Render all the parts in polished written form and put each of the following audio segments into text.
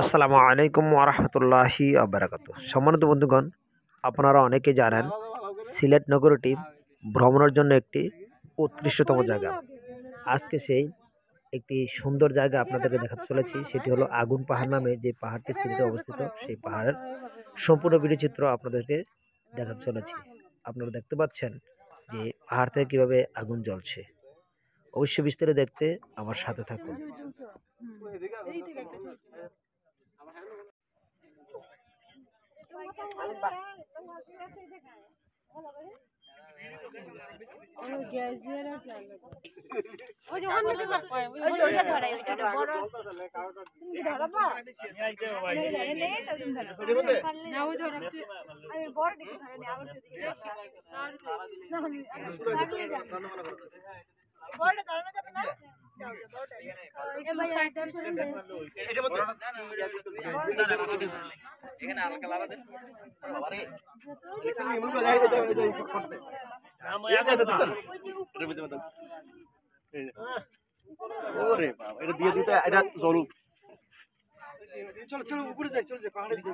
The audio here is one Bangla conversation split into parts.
আসসালামু আলাইকুম ওরহমতুল্লাহি আবরাকাতু। সম্মানিত বন্ধুগণ, আপনারা অনেকে জানেন সিলেট নগরীটি ভ্রমণের জন্য একটি উৎকৃষ্টতম জায়গা। আজকে সেই একটি সুন্দর জায়গা আপনাদেরকে দেখাতে চলেছি। সেটি হলো আগুন পাহাড় নামে যে পাহাড়টি সিলেটে অবস্থিত। সেই পাহাড়ের সম্পূর্ণ ভিডিওচিত্র আপনাদেরকে দেখাতে চলেছি। আপনারা দেখতে পাচ্ছেন যে পাহাড় থেকে কিভাবে আগুন জ্বলছে। অবশ্যই বিস্তারিত দেখতে আমার সাথে থাকুন।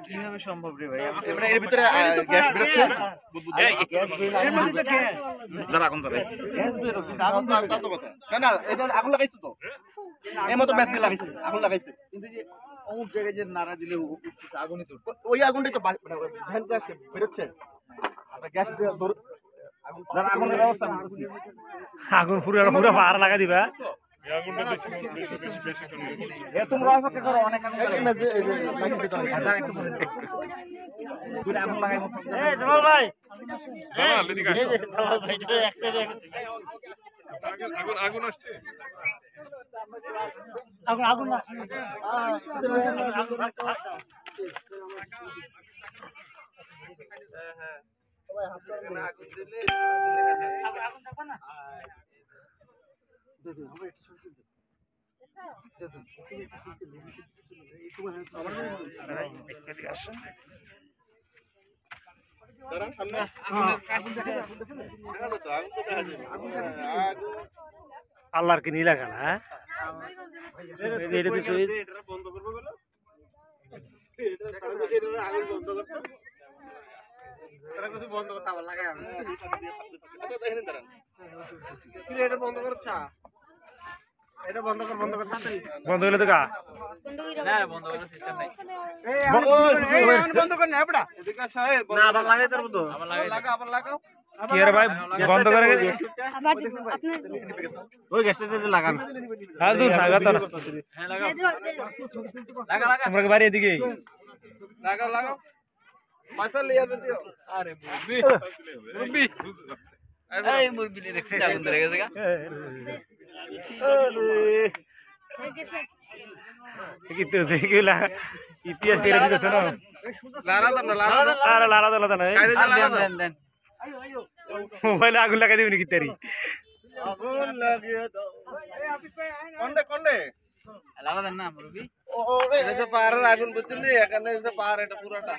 কিভাবে সম্ভব রে ভাই? এর ভিতরে গ্যাস বেরোচ্ছে। গ্যাস বেরো কিন্তু আগুন বেরো না না, এটা আগুন লাগাইছে তো, এর মতো ব্যাস লাগাইছে, আগুন লাগাইছে। কিন্তু যে অমুক জায়গায় যে নাড়া দিলে আগুনই তো ওই আগুনটাই তো ভ্যান গ্যাস বেরোচ্ছে। গ্যাস আগুনের ব্যবস্থা আগুন পুরো পাহাড় লাগা দিবা। তোমরা অপেক্ষা করো, অনেক আগুন আগুন লাগাই আগুন আসছে। আল্লাহর কি নীলা খেলা, হ্যাঁ বন্ধ হলে তো গা বন্ধ করার সিস্টেম নাই। না আবার লাগাই তার মতো আবার লাগাও আবার লাগাও। কি রে ভাই, বন্ধ করে ওই গ্যাসটা লাগান। হ্যাঁ দূর লাগাতো না, হ্যাঁ লাগাও। লাগা লাগা তোমরা কি বাড়ি এদিকে লাগাও লাগাও। পয়সা লিয়া দিও। আরে মুরবি মুরবি এই মুরবি দেখছি আগুন ধরে গেছে গা। কিন্তু যেগুলা ইতিহাস করে দিতেছ না, লারা দাও না লারা দাও। আরে লারা দাও না, কাইরে লারা দাও। দেন দেন। মোবাইলে আগুন লাগাই দিবি নাকি তারি আগুন লাগিয়ে দাও। কোনডে কোনডে লারা দেন না মুরবি। ও এটা তো পাহাড়ের আগুন বুঝলি, এখানে যে পাহাড় এটা পুরোটা।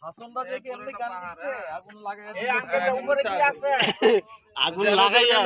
হাসনদা যে কি এমনি গান দিচ্ছে আগুন লাগায়। এই আঙ্কেলটা উপরে কি আছে? আগুন লাগাইয়া